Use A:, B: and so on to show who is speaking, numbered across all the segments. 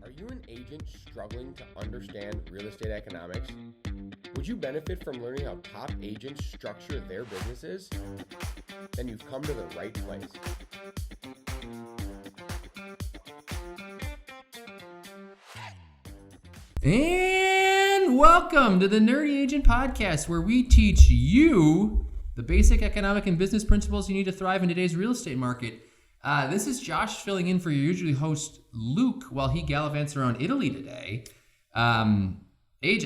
A: Are you an agent struggling to understand real estate economics? Would you benefit from learning how top agents structure their businesses? Then you've come to the right place.
B: And welcome to the Nerdy Agent Podcast, where we teach you the basic economic and business principles you need to thrive in today's real estate market. This is Josh filling in for your usual host, Luke, while he gallivants around Italy today. Age,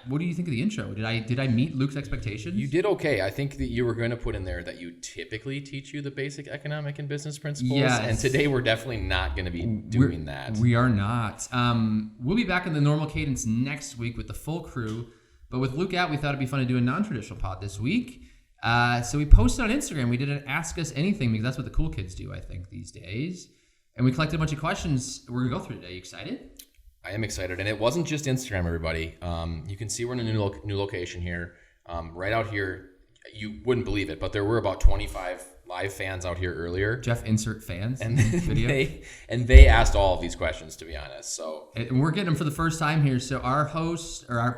B: what do you think of the intro? Did I meet Luke's expectations?
C: You did okay. I think that you were going to put in there that you typically teach you the basic economic and business principles.
B: Yes.
C: And today we're definitely not going to be doing that.
B: We are not. We'll be back in the normal cadence next week with the full crew. But with Luke out, we thought it'd be fun to do a non-traditional pod this week. So we posted on Instagram. We did an Ask Us Anything because that's what the cool kids do, I think, these days. And we collected a bunch of questions we're going to go through today. You excited?
C: I am excited. And it wasn't just Instagram, everybody. You can see we're in a new location here. Right out here, you wouldn't believe it, but there were about 25 live fans out here earlier.
B: Jeff, insert fans
C: and
B: in the video.
C: They asked all of these questions, to be honest. So,
B: and we're getting them for the first time here. So our host, or our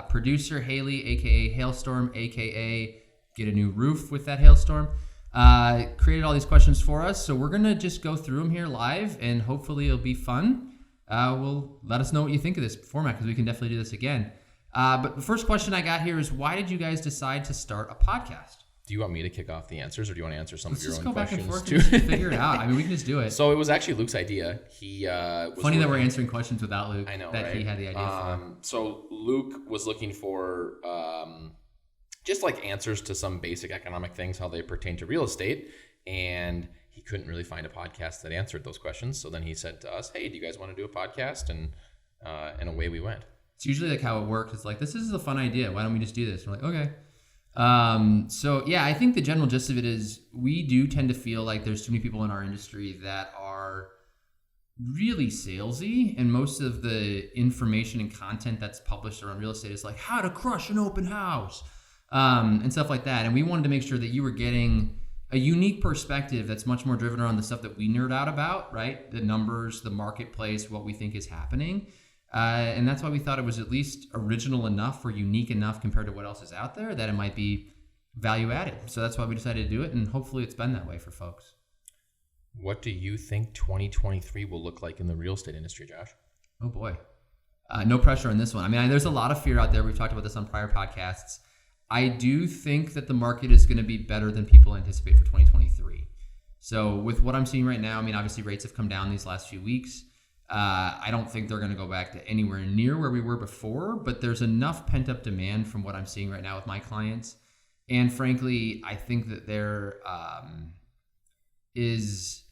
B: producer, Haley, a.k.a. Hailstorm, a.k.a. get a new roof with that hailstorm, created all these questions for us. So we're going to just go through them here live, and hopefully it'll be fun. We'll let us know what you think of this format, because we can definitely do this again. But the first question I got here is, why did you guys decide to start a podcast?
C: Do you want me to kick off the answers, or do you want to answer some of your own questions?
B: Let's just go back and forth and just figure it out. I mean, we can just do it.
C: So it was actually Luke's idea. He was
B: funny that we're answering questions without Luke.
C: I know,
B: that
C: right?
B: He had the idea for.
C: So Luke was looking for just like answers to some basic economic things, how they pertain to real estate, and he couldn't really find a podcast that answered those questions. So then he said to us, "Hey, do you guys want to do a podcast?" And away we went. It's
B: usually like how it works. It's like, this is a fun idea. Why don't we just do this? We're like, okay. So yeah, I think the general gist of it is we do tend to feel like there's too many people in our industry that are really salesy, and most of the information and content that's published around real estate is like how to crush an open house, and stuff like that. And we wanted to make sure that you were getting a unique perspective that's much more driven around the stuff that we nerd out about, right? The numbers, the marketplace, what we think is happening. And that's why we thought it was at least original enough or unique enough compared to what else is out there that it might be value added. So that's why we decided to do it, and hopefully it's been that way for folks.
C: What do you think 2023 will look like in the real estate industry, Josh?
B: Oh boy. No pressure on this one. I mean, there's a lot of fear out there. We've talked about this on prior podcasts. I do think that the market is going to be better than people anticipate for 2023. So with what I'm seeing right now, I mean, obviously rates have come down these last few weeks. I don't think they're going to go back to anywhere near where we were before, but there's enough pent-up demand from what I'm seeing right now with my clients. And frankly, I think that there is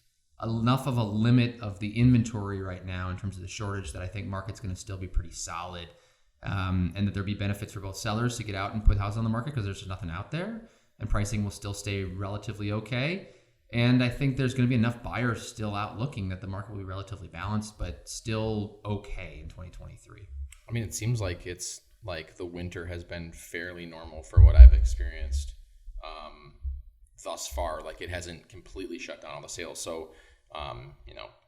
B: enough of a limit of the inventory right now in terms of the shortage that I think market's going to still be pretty solid, and that there'll be benefits for both sellers to get out and put houses on the market because there's just nothing out there, and pricing will still stay relatively okay. And I think there's going to be enough buyers still out looking that the market will be relatively balanced, but still okay in 2023.
C: I mean, it seems like it's like the winter has been fairly normal for what I've experienced thus far. Like it hasn't completely shut down all the sales. So, I'm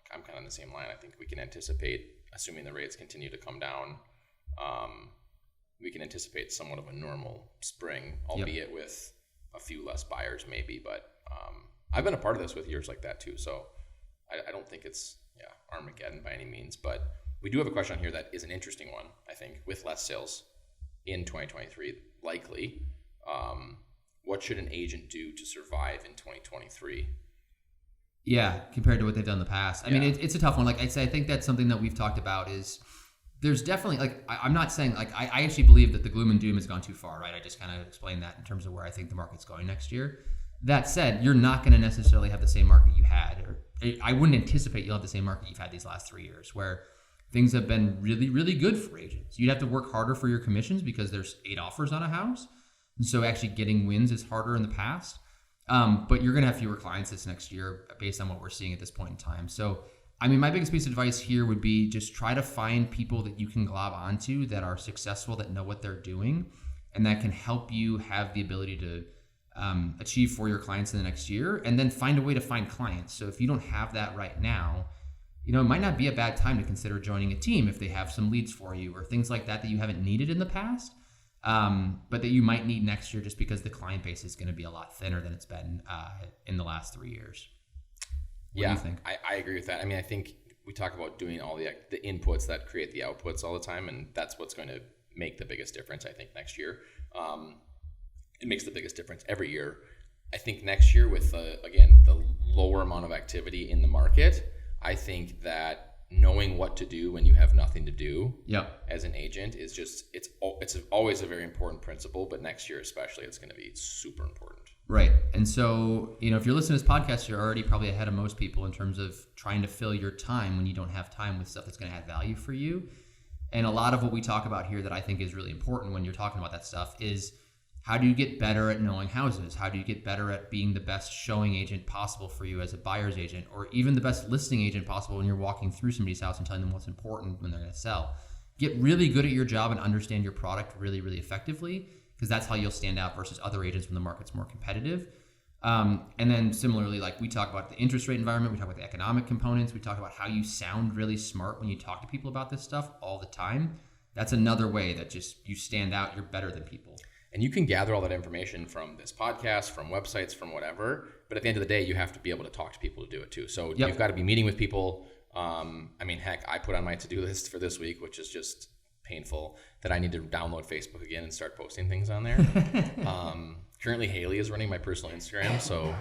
C: kind of in the same line. I think we can anticipate, assuming the rates continue to come down, we can anticipate somewhat of a normal spring, albeit with a few less buyers maybe, but I've been a part of this with years like that too, so I don't think it's Armageddon by any means, but we do have a question on here that is an interesting one, I think, with less sales in 2023, likely. What should an agent do to survive in 2023?
B: Yeah, compared to what they've done in the past. I mean, it's a tough one. Like I say, I think that's something that we've talked about is there's definitely, like, I'm not saying, like, I actually believe that the gloom and doom has gone too far, right? I just kind of explained that in terms of where I think the market's going next year. That said, you're not going to necessarily have the same market you had, or I wouldn't anticipate you'll have the same market you've had these last 3 years, where things have been really, really good for agents. You'd have to work harder for your commissions because there's 8 offers on a house. And so actually getting wins is harder in the past. But you're going to have fewer clients this next year based on what we're seeing at this point in time. So, I mean, my biggest piece of advice here would be just try to find people that you can glob onto that are successful, that know what they're doing, and that can help you have the ability to achieve for your clients in the next year, and then find a way to find clients. So if you don't have that right now, it might not be a bad time to consider joining a team if they have some leads for you or things like that you haven't needed in the past, but that you might need next year just because the client base is going to be a lot thinner than it's been in the last 3 years. What do you think?
C: I agree with that. I mean, I think we talk about doing all the inputs that create the outputs all the time, and that's what's going to make the biggest difference, I think, next year. It makes the biggest difference every year. I think next year with, again, the lower amount of activity in the market, I think that knowing what to do when you have nothing to do as an agent is just, it's always a very important principle, but next year especially, it's going to be super important.
B: Right. And so, if you're listening to this podcast, you're already probably ahead of most people in terms of trying to fill your time when you don't have time with stuff that's going to add value for you. And a lot of what we talk about here that I think is really important when you're talking about that stuff is, how do you get better at knowing houses? How do you get better at being the best showing agent possible for you as a buyer's agent, or even the best listing agent possible when you're walking through somebody's house and telling them what's important when they're going to sell? Get really good at your job and understand your product really, really effectively, because that's how you'll stand out versus other agents when the market's more competitive. And then similarly, like we talk about the interest rate environment, we talk about the economic components, we talk about how you sound really smart when you talk to people about this stuff all the time. That's another way that just you stand out, you're better than people.
C: And you can gather all that information from this podcast, from websites, from whatever. But at the end of the day, you have to be able to talk to people to do it too. So you've got to be meeting with people. I mean, heck, I put on my to-do list for this week, which is just painful, that I need to download Facebook again and start posting things on there. Currently, Haley is running my personal Instagram, so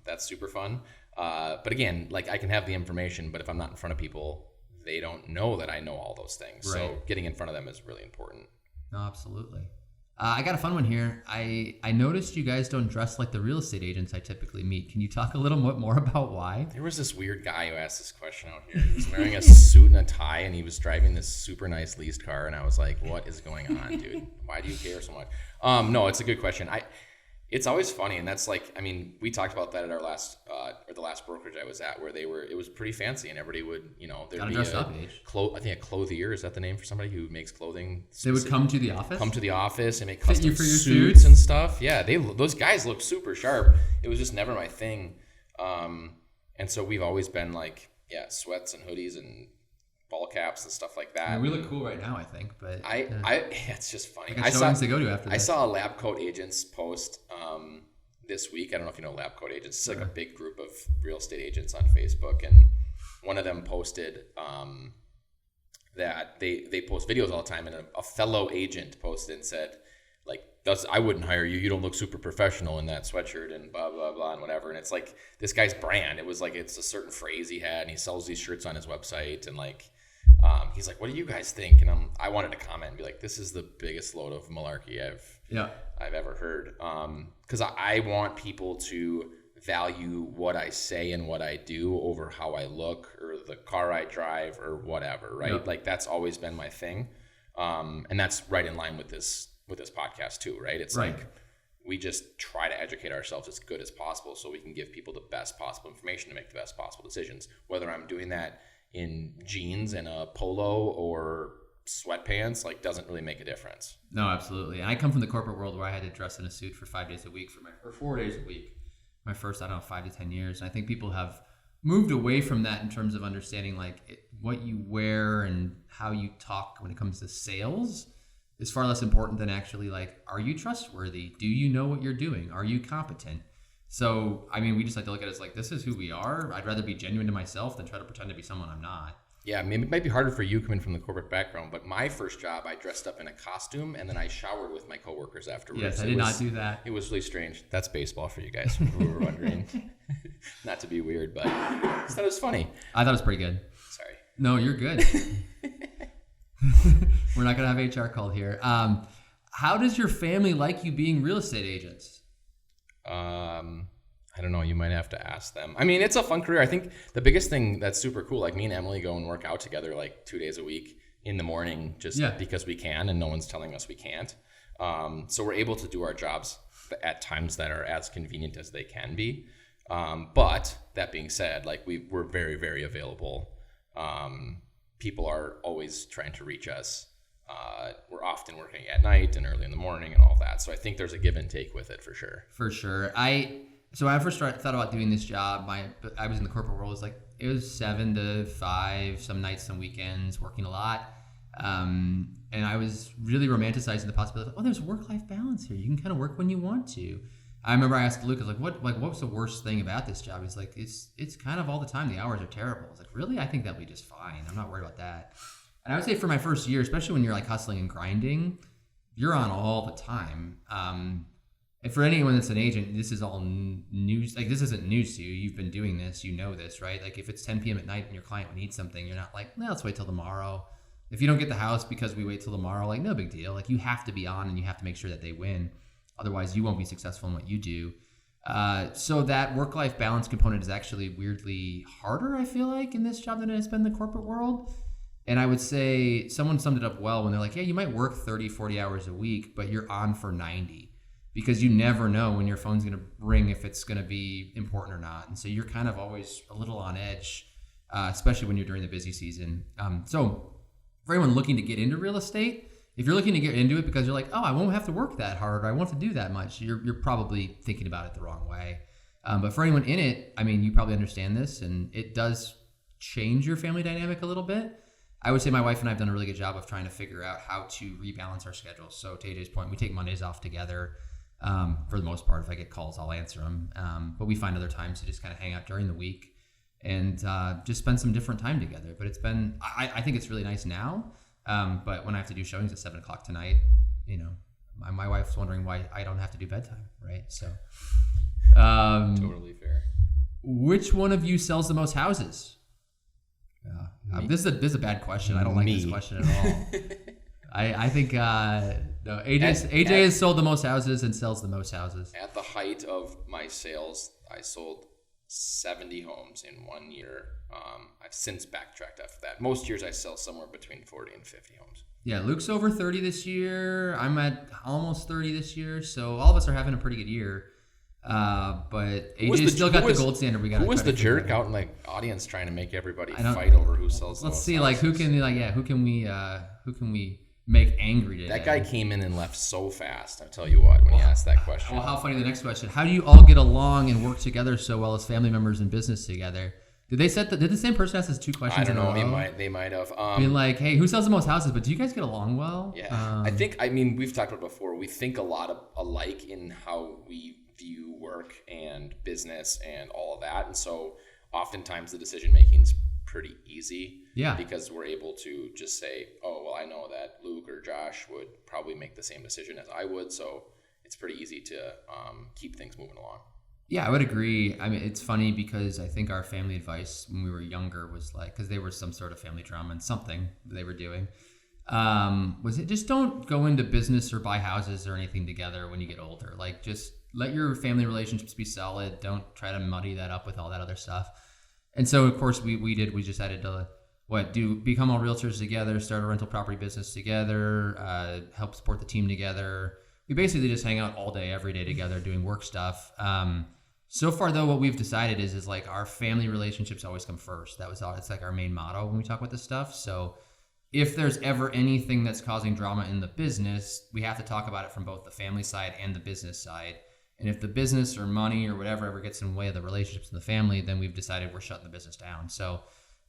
C: that's super fun. But again, like I can have the information, but if I'm not in front of people, they don't know that I know all those things. Right. So getting in front of them is really important.
B: No, absolutely. I got a fun one here. I noticed you guys don't dress like the real estate agents I typically meet. Can you talk a little bit more about why?
C: There was this weird guy who asked this question out here. He was wearing a suit and a tie, and he was driving this super nice leased car. And I was like, what is going on, dude? Why do you care so much? No, it's a good question. It's always funny, and that's like, I mean, we talked about that at our last, or the last brokerage I was at, where it was pretty fancy, and everybody would, there'd be I think a clothier, is that the name for somebody who makes clothing?
B: They would come to the office?
C: Come to the office and make custom
B: you for your
C: suits and stuff. Yeah, those guys look super sharp. It was just never my thing. And so we've always been like, sweats and hoodies and ball caps and stuff like that.
B: I mean, we look cool right now, I think, but
C: it's just funny.
B: I saw to go to after this.
C: I saw a Lab Coat Agents post this week. I don't know if you know Lab Coat Agents. It's like a big group of real estate agents on Facebook, and one of them posted that they post videos all the time, and a fellow agent posted and said, like, I wouldn't hire you. You don't look super professional in that sweatshirt and blah, blah, blah, and whatever. And it's like this guy's brand. It was like, it's a certain phrase he had, and he sells these shirts on his website, and like, he's like, what do you guys think? And I wanted to comment and be like, this is the biggest load of malarkey I've ever heard. Because I want people to value what I say and what I do over how I look or the car I drive or whatever, right? Yep. Like that's always been my thing. And that's right in line with this podcast too, right? It's like we just try to educate ourselves as good as possible so we can give people the best possible information to make the best possible decisions. Whether I'm doing that in jeans and a polo or sweatpants, like doesn't really make a difference.
B: No, absolutely. And I come from the corporate world where I had to dress in a suit for 5 days a week or 4 days a week. My first, 5 to 10 years. And I think people have moved away from that in terms of understanding like what you wear and how you talk when it comes to sales is far less important than actually like, are you trustworthy? Do you know what you're doing? Are you competent? So, I mean, we just like to look at it as like, this is who we are. I'd rather be genuine to myself than try to pretend to be someone I'm not.
C: Yeah, maybe it might be harder for you coming from the corporate background, but my first job, I dressed up in a costume and then I showered with my coworkers afterwards.
B: Yes, I did not do that.
C: It was really strange. That's baseball for you guys who were wondering. Not to be weird, but I thought it was funny.
B: I thought it was pretty good.
C: Sorry.
B: No, you're good. We're not going to have HR called here. How does your family like you being real estate agents?
C: I don't know. You might have to ask them. I mean, it's a fun career. I think the biggest thing that's super cool, like me and Emily go and work out together like 2 days a week in the morning just because we can and no one's telling us we can't. So we're able to do our jobs at times that are as convenient as they can be. But that being said, like we're very, very available. People are always trying to reach us. We're often working at night and early in the morning and all that. So I think there's a give and take with it for sure.
B: For sure. So when I first thought about doing this job, I was in the corporate world. It was 7 to 5, some nights, some weekends, working a lot. And I was really romanticizing the possibility of, there's work-life balance here. You can kind of work when you want to. I remember I asked Lucas, what's the worst thing about this job? He's like, it's kind of all the time. The hours are terrible. I was like, really? I think that'll be just fine. I'm not worried about that. And I would say for my first year, especially when you're like hustling and grinding, you're on all the time. And for anyone that's an agent, this is all news. Like, this isn't news to you. You've been doing this. You know this, right? Like, if it's 10 p.m. at night and your client needs something, you're not like, let's wait till tomorrow. If you don't get the house because we wait till tomorrow, like, no big deal. Like, you have to be on and you have to make sure that they win. Otherwise, you won't be successful in what you do. So that work-life balance component is actually weirdly harder, I feel like, in this job than it has been in the corporate world. And I would say someone summed it up well when they're like, yeah, you might work 30, 40 hours a week, but you're on for 90. Because you never know when your phone's going to ring, if it's going to be important or not. And so you're kind of always a little on edge, especially when you're during the busy season. So for anyone looking to get into real estate, if you're looking to get into it because you're like, I won't have to work that hard, or I won't have to do that much, you're probably thinking about it the wrong way. But for anyone in it, I mean, you probably understand this, and it does change your family dynamic a little bit. I would say my wife and I have done a really good job of trying to figure out how to rebalance our schedules. So to AJ's point, we take Mondays off together. For the most part, if I get calls, I'll answer them. But we find other times to just kind of hang out during the week and just spend some different time together. But it's been, I think it's really nice now. But when I have to do showings at 7 o'clock tonight, my wife's wondering why I don't have to do bedtime, right? So,
C: Totally fair.
B: Which one of you sells the most houses? This is a bad question. I don't like this question at all. I think no, AJ has sold the most houses and sells the most houses.
C: At the height of my sales, I sold 70 homes in 1 year. I've since backtracked after that. Most years I sell somewhere between 40 and 50 homes.
B: Yeah, Luke's over 30 this year. I'm at almost 30 this year. So all of us are having a pretty good year. But AJ still got the gold standard.
C: Who was the jerk out in the audience trying to make everybody fight over who sells the most houses?
B: Let's see, who can we make angry today?
C: That guy came in and left so fast. I'll tell you what, when he asked that question.
B: Well, how funny the next question. How do you all get along and work together so well as family members in business together? Did the same person ask us 2 questions?
C: I don't know. They might have.
B: Being like, hey, who sells the most houses? But do you guys get along well?
C: Yeah. We've talked about it before. We think a lot alike in how we view work and business and all of that. And so oftentimes the decision making is pretty easy.
B: Yeah.
C: Because we're able to just say, I know that Luke or Josh would probably make the same decision as I would. So it's pretty easy to keep things moving along.
B: Yeah, I would agree. I mean, it's funny because I think our family advice when we were younger was like, because there was some sort of family drama and something they were doing, was it just don't go into business or buy houses or anything together when you get older. Like, just let your family relationships be solid. Don't try to muddy that up with all that other stuff. And so, of course, we decided to become all realtors together, start a rental property business together, help support the team together. We basically just hang out all day, every day together doing work stuff. So far, though, what we've decided is like our family relationships always come first. It's like our main motto when we talk about this stuff. So if there's ever anything that's causing drama in the business, we have to talk about it from both the family side and the business side. And if the business or money or whatever ever gets in the way of the relationships in the family, then we've decided we're shutting the business down. So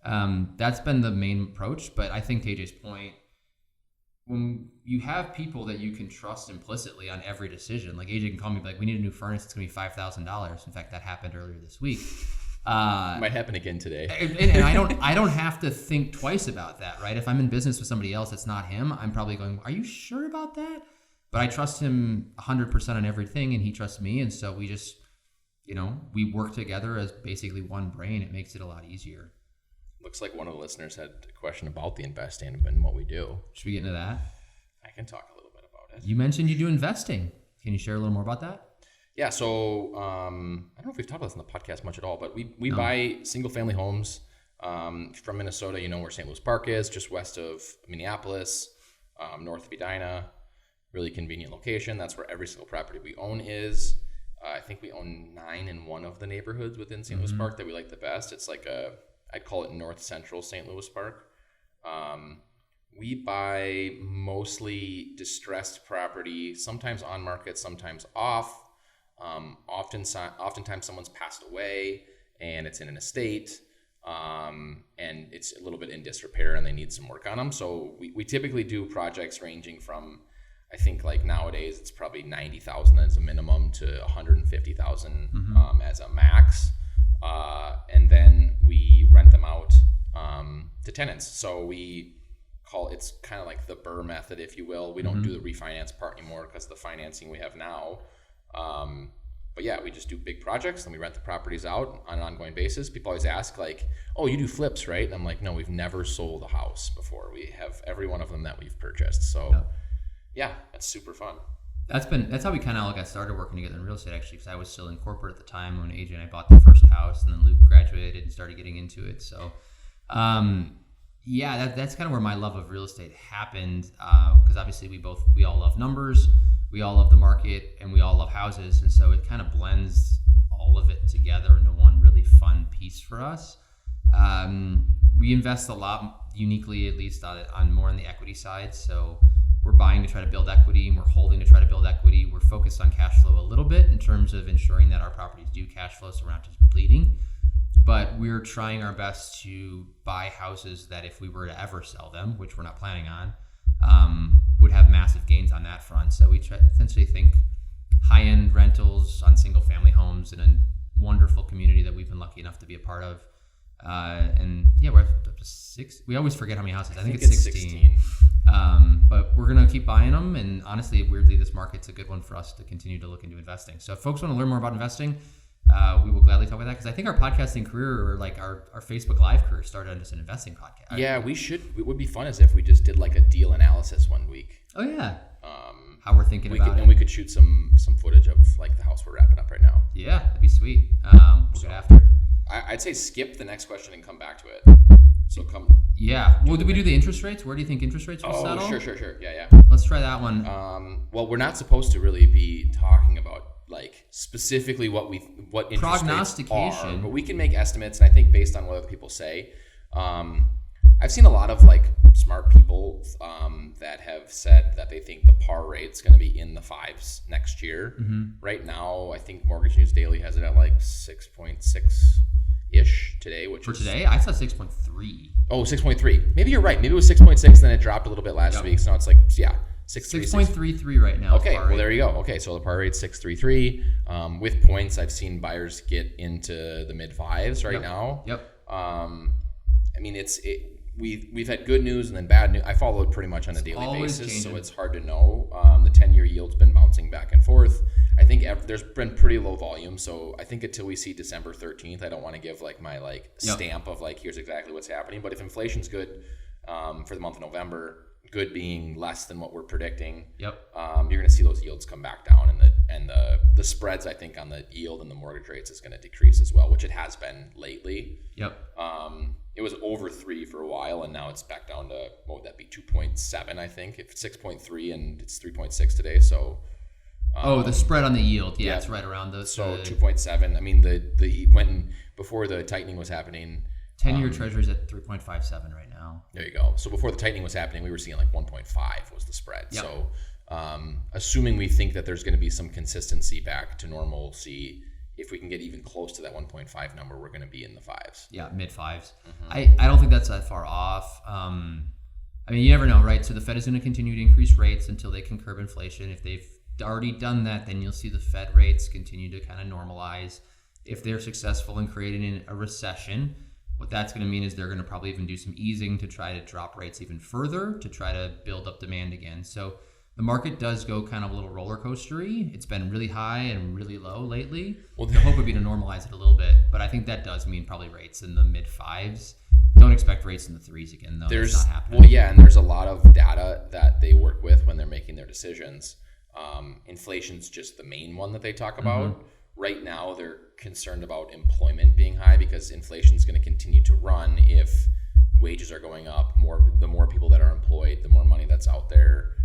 B: that's been the main approach. But I think to AJ's point, when you have people that you can trust implicitly on every decision, like AJ can call me and be like, we need a new furnace, it's going to be $5,000. In fact, that happened earlier this week.
C: Might happen again today.
B: And I don't have to think twice about that, right? If I'm in business with somebody else that's not him, I'm probably going, are you sure about that? But I trust him 100% on everything, and he trusts me. And so we just, we work together as basically one brain. It makes it a lot easier.
C: Looks like one of the listeners had a question about the investing and what we do.
B: Should we get into that?
C: I can talk a little bit about it.
B: You mentioned you do investing. Can you share a little more about that?
C: Yeah, so I don't know if we've talked about this in the podcast much at all, but we buy single-family homes from Minnesota. You know where St. Louis Park is, just west of Minneapolis, north of Edina. Really convenient location. That's where every single property we own is. I think we own 9 in one of the neighborhoods within St. Louis Park that we like the best. It's like I'd call it North Central St. Louis Park. We buy mostly distressed property, sometimes on market, sometimes off. Oftentimes someone's passed away and it's in an estate, and it's a little bit in disrepair and they need some work on them. So we typically do projects ranging from, I think like nowadays it's probably 90,000 as a minimum to 150,000 as a max. And then we rent them out to tenants. So it's kind of like the Burr method, if you will. We don't do the refinance part anymore because of the financing we have now. But yeah, we just do big projects and we rent the properties out on an ongoing basis. People always ask like, oh, you do flips, right? And I'm like, no, we've never sold a house before. We have every one of them that we've purchased. So yeah, that's super fun.
B: That's how we kind of got started working together in real estate, actually, because I was still in corporate at the time when AJ and I bought the first house, and then Luke graduated and started getting into it. So that's kind of where my love of real estate happened, because obviously we all love numbers. We all love the market, and we all love houses, and so it kind of blends all of it together into one really fun piece for us. We invest a lot, uniquely at least, on more on the equity side. So we're buying to try to build equity, and we're holding to try to build equity. We're focused on cash flow a little bit in terms of ensuring that our properties do cash flow, so we're not just bleeding. But we're trying our best to buy houses that if we were to ever sell them, which we're not planning on, would have massive gains on that front. So we essentially think high-end rentals on single-family homes in a wonderful community that we've been lucky enough to be a part of. And yeah, we're up to 6. We always forget how many houses. I think it's 16. But we're going to keep buying them. And honestly, weirdly, this market's a good one for us to continue to look into investing. So if folks want to learn more about investing, we will gladly talk about that, because I think our podcasting career, or like our Facebook Live career, started on just an investing podcast.
C: Yeah, we should. It would be fun as if we just did like a deal analysis one week.
B: Oh yeah. How we're thinking about it.
C: And we could shoot some footage of like the house we're wrapping up right now.
B: Yeah, that'd be sweet. We'll get after.
C: I'd say skip the next question and come back to it. So come.
B: Yeah. Well, did we do the interest rates? Where do you think interest rates will settle?
C: Sure. Yeah.
B: Let's try that one.
C: Well, we're not supposed to really be talking about like specifically what interest
B: prognostication
C: rates are, but we can make estimates, and I think based on what other people say. I've seen a lot of like smart people that have said that they think the par rate's going to be in the 5s next year. Right now, I think Mortgage News Daily has it at like 6.6-ish today.
B: Today, I saw 6.3.
C: Oh, 6.3. Maybe you're right. Maybe it was 6.6, then it dropped a little bit last week. So now it's like 6.33
B: right now.
C: Okay, well there you go. Okay, so the par rate's 6.33. With points, I've seen buyers get into the mid 5s right now.
B: Yep.
C: I mean, we've had good news and then bad news. I follow it pretty much on a daily basis,
B: changing.
C: So it's hard to know. The 10-year yield's been bouncing back and forth. I think there's been pretty low volume, so I think until we see December 13th, I don't want to give like my stamp of like here's exactly what's happening. But if inflation's good for the month of November, good being less than what we're predicting, you're going to see those yields come back down, and the spreads, I think, on the yield and the mortgage rates is going to decrease as well, which it has been lately. It was over 3 for a while, and now it's back down to, what would that be, 2.7, I think. It's 6.3, and it's 3.6 today, so...
B: the spread on the yield, it's right around those.
C: So 2.7. I mean, when before the tightening was happening...
B: 10-year treasury's at 3.57 right now.
C: There you go. So before the tightening was happening, we were seeing like 1.5 was the spread. So assuming we think that there's going to be some consistency back to normalcy, if we can get even close to that 1.5 number, we're going to be in the 5s.
B: Yeah, mid 5s. I don't think that's that far off. I mean, you never know, right? So the Fed is going to continue to increase rates until they can curb inflation. If they've already done that, then you'll see the Fed rates continue to kind of normalize. If they're successful in creating a recession, what that's going to mean is they're going to probably even do some easing to try to drop rates even further to try to build up demand again. So the market does go kind of a little roller coastery. It's been really high and really low lately. Well, the hope would be to normalize it a little bit, but I think that does mean probably rates in the mid 5s. Don't expect rates in the 3s again, though. That's not happening.
C: Well, yeah, and there's a lot of data that they work with when they're making their decisions. Inflation's just the main one that they talk about. Right now, they're concerned about employment being high because inflation is going to continue to run if wages are going up. The more people that are employed, the more money that's out there.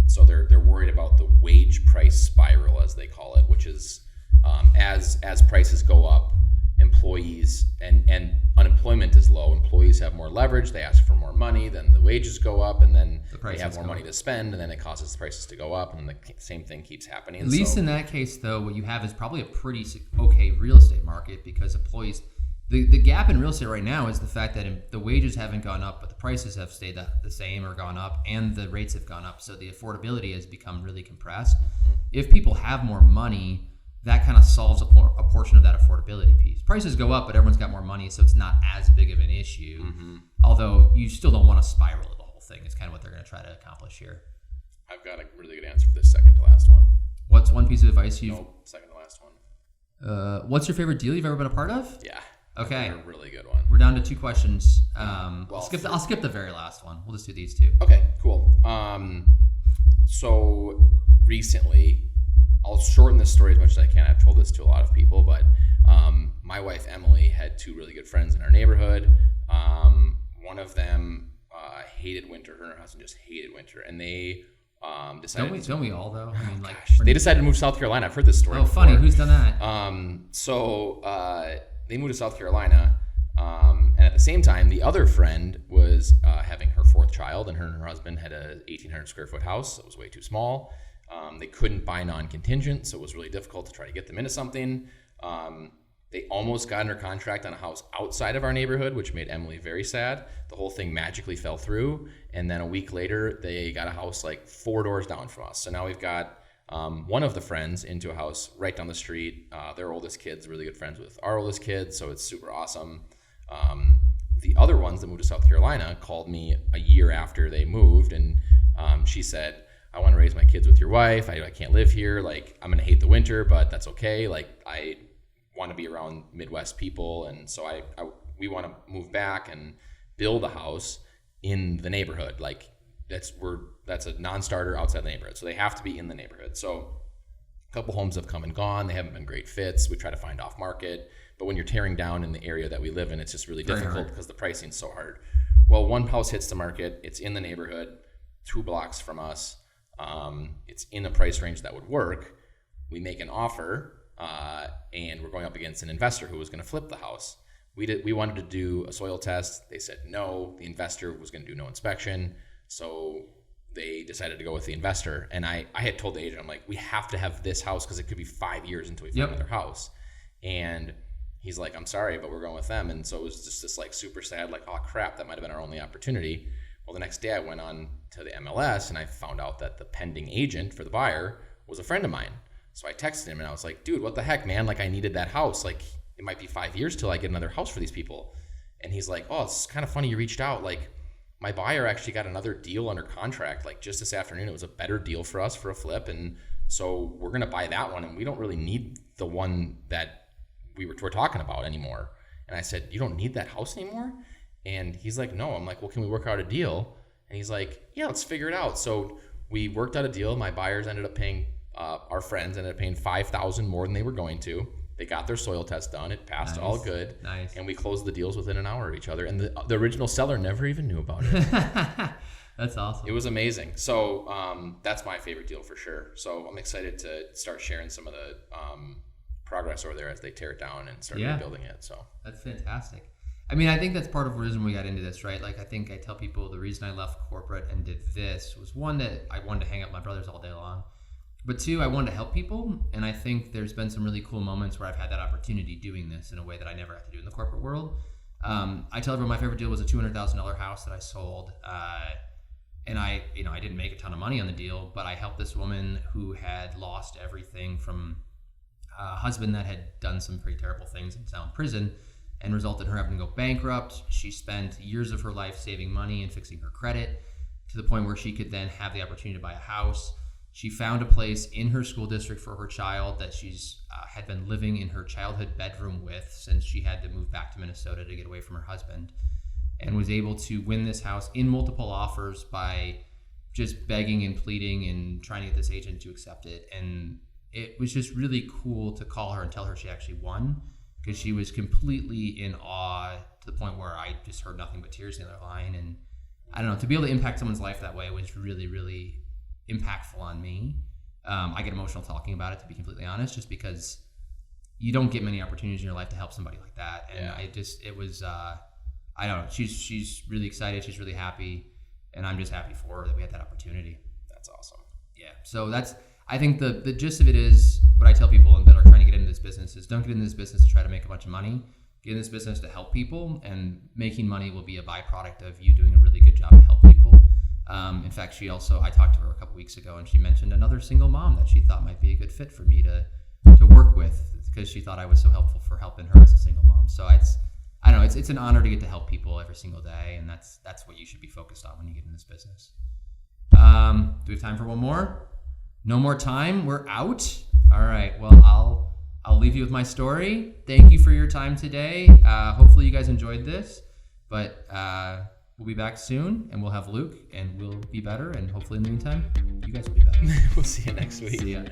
C: So they're worried about the wage price spiral, as they call it, which is as prices go up, employees and unemployment is low, employees have more leverage, they ask for more money, then the wages go up, and then they have more money to spend, and then it causes the prices to go up, and the same thing keeps happening.
B: At least in that case, though, what you have is probably a pretty okay real estate market, because employees, the gap in real estate right now is the fact that the wages haven't gone up, but the prices have stayed the same or gone up, and the rates have gone up, so the affordability has become really compressed. If people have more money, that kind of solves a portion of that affordability piece. Prices go up, but everyone's got more money, so it's not as big of an issue. Although you still don't want to spiral the whole thing. It's kind of what they're going to try to accomplish here.
C: I've got a really good answer for this second to last one.
B: What's one piece of advice you've...
C: Nope, second to last one.
B: What's your favorite deal you've ever been a part of?
C: Yeah.
B: Okay.
C: A really good one.
B: We're down to 2 questions. I'll skip the very last one. We'll just do these 2.
C: Okay, cool. So recently, I'll shorten this story as much as I can. I've told this to a lot of people, but my wife, Emily, had 2 really good friends in our neighborhood. One of them hated winter. Her and her husband just hated winter. And they decided...
B: Don't we all, though? I mean, like...
C: They decided to move to South Carolina. I've heard this story before.
B: Funny. Who's done that?
C: They moved to South Carolina. And at the same time, the other friend was having her 4th child, and her husband had a 1,800 square foot house. It was way too small. They couldn't buy non-contingent, so it was really difficult to try to get them into something. They almost got under contract on a house outside of our neighborhood, which made Emily very sad. The whole thing magically fell through, and then a week later, they got a house like 4 doors down from us. So now we've got one of the friends into a house right down the street. Their oldest kid's really good friends with our oldest kid, so it's super awesome. The other ones that moved to South Carolina called me a year after they moved, and she said, I want to raise my kids with your wife. I can't live here. Like, I'm going to hate the winter, but that's okay. Like, I want to be around Midwest people. And so we want to move back and build a house in the neighborhood. Like, that's a non-starter outside the neighborhood. So they have to be in the neighborhood. So a couple homes have come and gone. They haven't been great fits. We try to find off market. But when you're tearing down in the area that we live in, it's just really difficult because the pricing's so hard. Well, one house hits the market. It's in the neighborhood, 2 blocks from us. It's in a price range that would work. We make an offer, and we're going up against an investor who was going to flip the house. We wanted to do a soil test. They said no. The investor was going to do no inspection. So they decided to go with the investor. And I had told the agent, I'm like, we have to have this house because it could be 5 years until we find another house. And he's like, I'm sorry, but we're going with them. And so it was just this like super sad, like, oh crap, that might have been our only opportunity. Well, the next day I went on to the MLS and I found out that the pending agent for the buyer was a friend of mine. So I texted him and I was like, dude, what the heck, man? Like, I needed that house. Like, it might be 5 years till I get another house for these people. And he's like, oh, it's kind of funny you reached out. Like, my buyer actually got another deal under contract, like just this afternoon. It was a better deal for us for a flip. And so we're going to buy that one. And we don't really need the one that we're talking about anymore. And I said, you don't need that house anymore? And he's like, no. I'm like, well, can we work out a deal? And he's like, yeah, let's figure it out. So we worked out a deal. My buyers ended up paying, our friends ended up paying $5,000 more than they were going to. They got their soil test done. It passed all good. Nice. And we closed the deals within an hour of each other. And the original seller never even knew about it.
B: That's awesome.
C: It was amazing. So that's my favorite deal for sure. So I'm excited to start sharing some of the progress over there as they tear it down and start rebuilding it. So
B: that's fantastic. I mean, I think that's part of the reason we got into this, right? Like, I think I tell people the reason I left corporate and did this was, one, that I wanted to hang out with my brothers all day long. But 2, I wanted to help people. And I think there's been some really cool moments where I've had that opportunity doing this in a way that I never had to do in the corporate world. I tell everyone my favorite deal was a $200,000 house that I sold. And I didn't make a ton of money on the deal, but I helped this woman who had lost everything from a husband that had done some pretty terrible things and was now in prison, and resulted in her having to go bankrupt. She spent years of her life saving money and fixing her credit to the point where she could then have the opportunity to buy a house. She found a place in her school district for her child that she's had been living in her childhood bedroom with since she had to move back to Minnesota to get away from her husband, and was able to win this house in multiple offers by just begging and pleading and trying to get this agent to accept it. And it was just really cool to call her and tell her she actually won, because she was completely in awe to the point where I just heard nothing but tears in the other line. And I don't know, to be able to impact someone's life that way was really, really impactful on me. I get emotional talking about it, to be completely honest, just because you don't get many opportunities in your life to help somebody like that. And I don't know. She's really excited. She's really happy, and I'm just happy for her that we had that opportunity.
C: That's awesome.
B: Yeah. So I think the gist of it is what I tell people that are trying to get into this business is don't get into this business to try to make a bunch of money. Get in this business to help people, and making money will be a byproduct of you doing a really good job to help people. In fact, I talked to her a couple weeks ago, and she mentioned another single mom that she thought might be a good fit for me to work with, because she thought I was so helpful for helping her as a single mom. So I don't know, it's an honor to get to help people every single day, and that's what you should be focused on when you get in this business. Do we have time for one more? No more time. We're out. All right. Well, I'll leave you with my story. Thank you for your time today. Hopefully you guys enjoyed this, but we'll be back soon, and we'll have Luke, and we'll be better. And hopefully in the meantime, you guys will be better.
C: We'll see you next week.
B: See ya.